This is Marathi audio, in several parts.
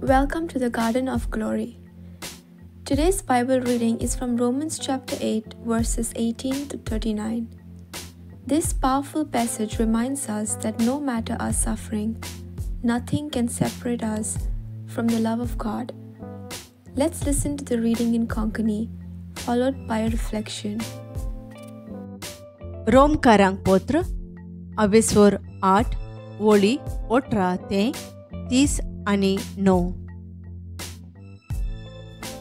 Welcome to the Garden of Glory. Today's Bible reading is from Romans chapter 8, verses 18 to 39. This powerful passage reminds us that no matter our suffering, nothing can separate us from the love of God. Let's listen to the reading in Konkani, followed by a reflection. रोमकारांक पत्र अवेसोर 8 वळी 18 ते 30 आणि 9.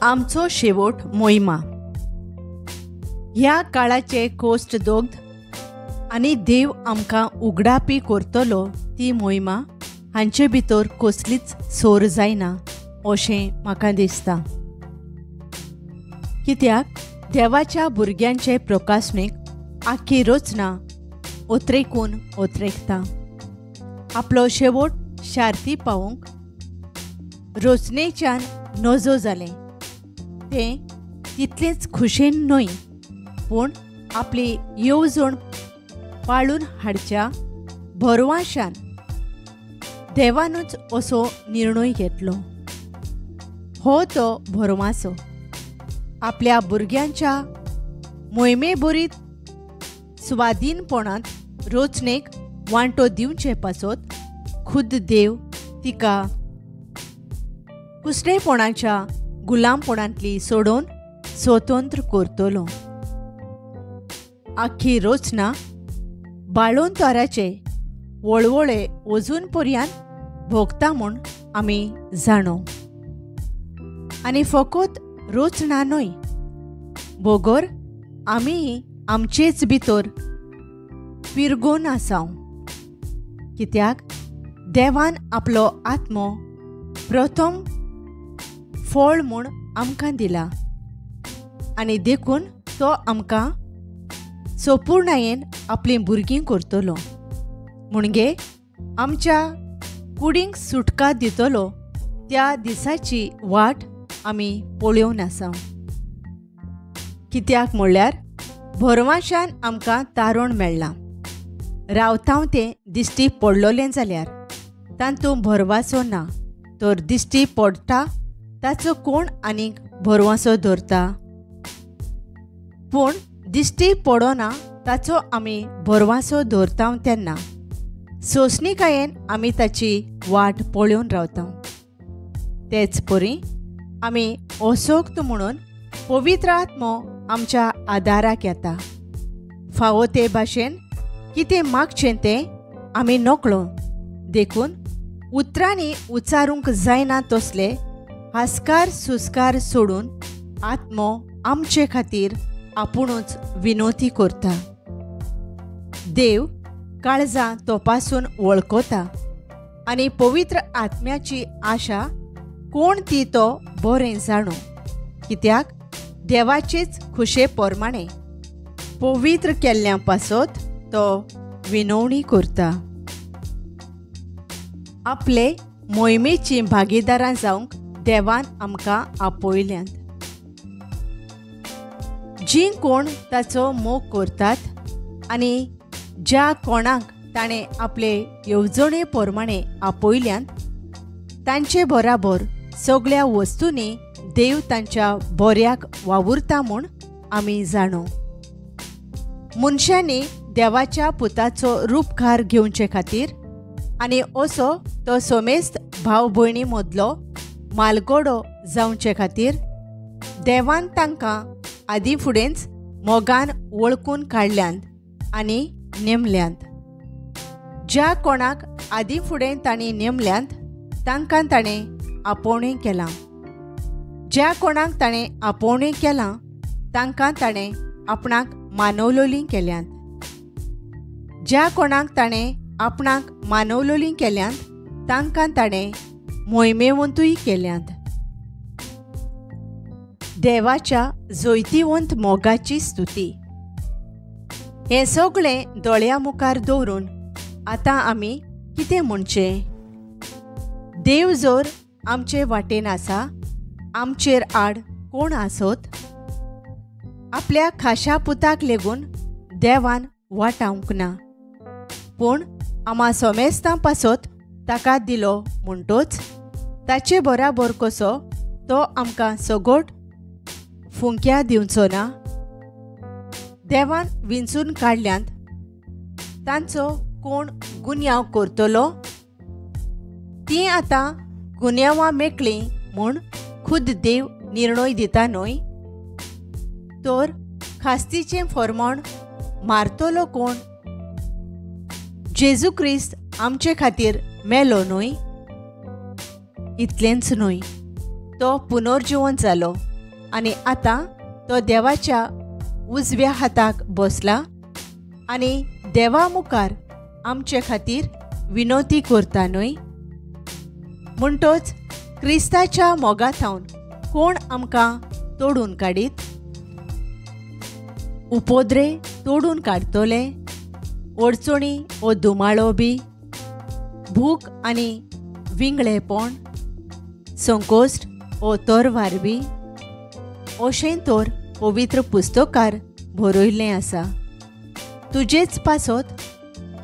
आमचो शेवट मोहिमा. ह्या काळाचे कोस्ट दोग्ध आणि देव आमकां उगडापी करतलो ती मोहिमा हांचे भितर कसलीच सोर जायना अशें म्हाका दिसता. कित्याक देवाच्या भुरग्यांचे प्रकाशनेक आख्खी रचना ओत्रेकून ओत्रेकता. आपलो शेवट शार्ती पावूंक रचनेच्यान नजो जालें तें तितलेंच खुशेन न्हय, पूण आपली येवजण पाळून हाडच्या भरवशान देवानूच असो निर्णय घेतलो. हो तो भरवसो आपल्या भुरग्यांच्या मोहिमेभरीत स्वाधीनपणांत रचनेक वांटो दिवचे पासत खुद देव तिका कुसडेपणाच्या गुलामपणांतली सोडून स्वतंत्र करतलो. आख्खी रचना बाळोंतराचे वळवळे अजून पर्यंत भोगता म्हूण आमी जाणो. आनी फकत रचना न्हय, बोगोर आमी आमचेच भितर पिरगोन आसाव. कित्याक देवान आपलो आत्मो प्रथम फळ म्हूण आमकां दिला आनी देखून तो आमकां संपूर्णयेन आपली भुरगीं करतलो. म्हणजे आमच्या कुडींक सुटका दितलो त्या दिसाची वाट आमी पळोवन आसाव. कित्याक म्हणल्यार भरवशान आमकां तारण मेळ्ळां. रावतां तें दिश्टी पडलोलें जाल्यार तातूंत भरवसो ना, तर दिश्टी पडटा ताचो कोण आनीक भरवसो धरता. पूण दिश्टी पडना ताचो आमी भरवसो धरता तेन्ना सोंसणिकायेन आमी ताची वाट पळोवन रावता. तेच परी आमी असोक्त म्हणून पवित्र आत्मो आमच्या आदाराक येता. फावो ते भाशेन कितें मागचें तें आमी नकळो, देखून उतरांनी उच्चारूंक जायना तसले हास्कार सुस्कार सोडून आत्मो आमचे खातीर आपुणूच विनोती करता. देव काळजां तपासून वळखता आनी पवित्र आत्म्याची आशा कोण ती तो बरें जाणो. कित्याक देवाचेच खुशे प्रमाणे पवित्र केल्ल्या पासत तो विनवणी करता. आपले मोहिमेची भागीदारां जावंक देवान आमकां आपयल्यांत. जीं कोण ताचो मोग करतात आनी ज्या कोणाक ताणें आपले येवजणे प्रमाणे आपयल्यांत तांचे बराबर सगळ्या वस्तूंनी देव तांच्या बऱ्याक वावुरता म्हूण आमी जाणो. मनशांनी देवाच्या पुताचो रूपकार घेवचे खातीर आनी असो तो सोमेस्त भाव भयणी मदलो मालगोडो जावचे खातीर देवान तांकां आदीं फुडेंच मोगान वळखून काडल्यांत आनी नेमल्यांत. ज्या कोणाक आदीं फुडें तांणी नेमल्यांत तांकां ताणें आपोवणें केलां. ज्या कोणाक ताणें आपोवणें केलां तांकां ताणें आपणाक मानवलोलीं केल्यांत. ज्या कोणाक ताणें आपणाक मानवलोलीं केल्यांत तांकां ताणें मोहिमेवंतूय केल्यांत. देवाच्या जैतिवंत मोगाची स्तुती. हें सगळें दोळ्या मुखार दवरून आतां आमी कितें म्हणचें? देव जर आमचे वाटेन आसा, आमचेर आड कोण आसत? आपल्या खाशा पुताक लेगून देवान वाटावंक ना, पूण आमा सोमेस्तां पासत ताका दिलो म्हणटोच ताचे बराबर कसो तो आमकां सगोट फुंक्या दिवचो ना? देवान विंचून काडल्यांत तांचो कोण गुन्यांव करतलो? ती आतां गुन्यांवां मेकळीं म्हूण खुद देव निर्णय दिता न्हय? तर खास्तीचें फर्मोण मारतलो कोण? जेजू क्रिस्त आमचे खातीर मेलो न्हय? इतलेंच न्हय, तो पुनर्जिवन जालो आनी आतां तो देवाच्या उजव्या हाताक बसला आनी देवा मुखार आमचे खातीर विनोती करता न्हय? म्हणटच क्रिस्ताच्या मोगाथावन कोण आमकां तोडून काडीत? उपोद्रे तोडून काडतले, अडचणी ओ दुमाळो बी, भूक आनी विंगळेपण, संकोश्ट ओ तरवार बी, अशें तर पवित्र पुस्तकार बरयल्लें आसा. तुजेच पासत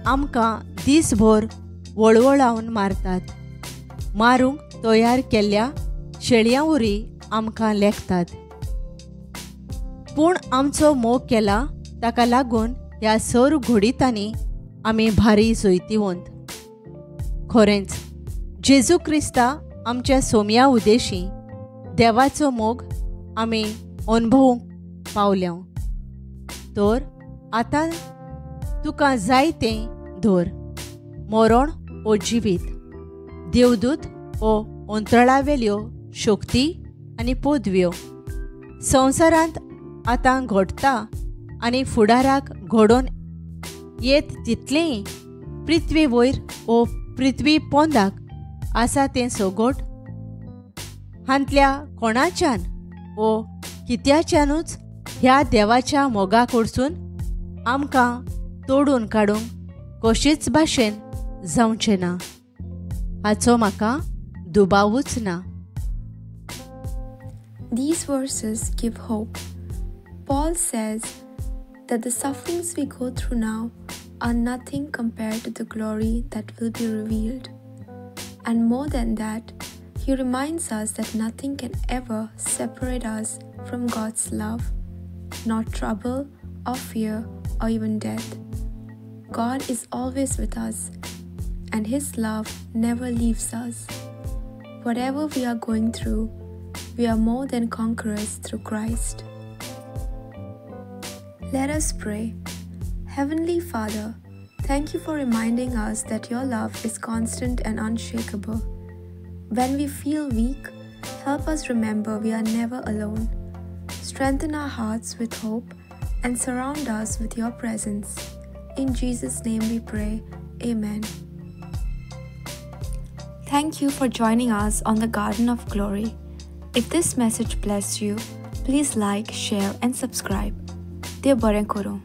आमकां दीसभर वळवळावन मारतात, मारूंक तयार केल्ल्या शेळयां उरी आमकां लेखतात. पूण आमचो मोग केला ताका लागून ह्या सर घोडितांनी आमी भारी जैतिवंत. खरेंच जेजू क्रिस्ता आमच्या सोम्या उदेशी देवाचो मोग आमी अनुभवूंक पावल्या. तर आतां तुका जाय तें धर, मरण ओ जिवीत, देवदूत ओ अंतराळावेल्यो शक्ती आनी पदव्यो, संवसारांत आतां घडटा आनी फुडाराक घडोवन येत तितलेंय, पृथ्वी वयर ओ पृथ्वी पोंदाक आसा तें सगोट, हांतल्या कोणाच्यान ओ कित्याच्यानूच ह्या देवाच्या मोगा कडसून आमकां तोडून काडूंक कशीच भाशेन जावचें ना, हाचो म्हाका दुबावूच ना. These verses give hope. Paul says that the sufferings we go through now are nothing compared to the glory that will be revealed. And more than that, he reminds us that nothing can ever separate us from God's love, not trouble or fear or even death. God is always with us, and His love never leaves us. Whatever we are going through, we are more than conquerors through Christ. Let us pray. Heavenly Father, thank you for reminding us that your love is constant and unshakable. When we feel weak, help us remember we are never alone. Strengthen our hearts with hope and surround us with your presence. In Jesus' name we pray. Amen. Thank you for joining us on the Garden of Glory. If this message blessed you, please like, share and subscribe. Dear Baren Koro.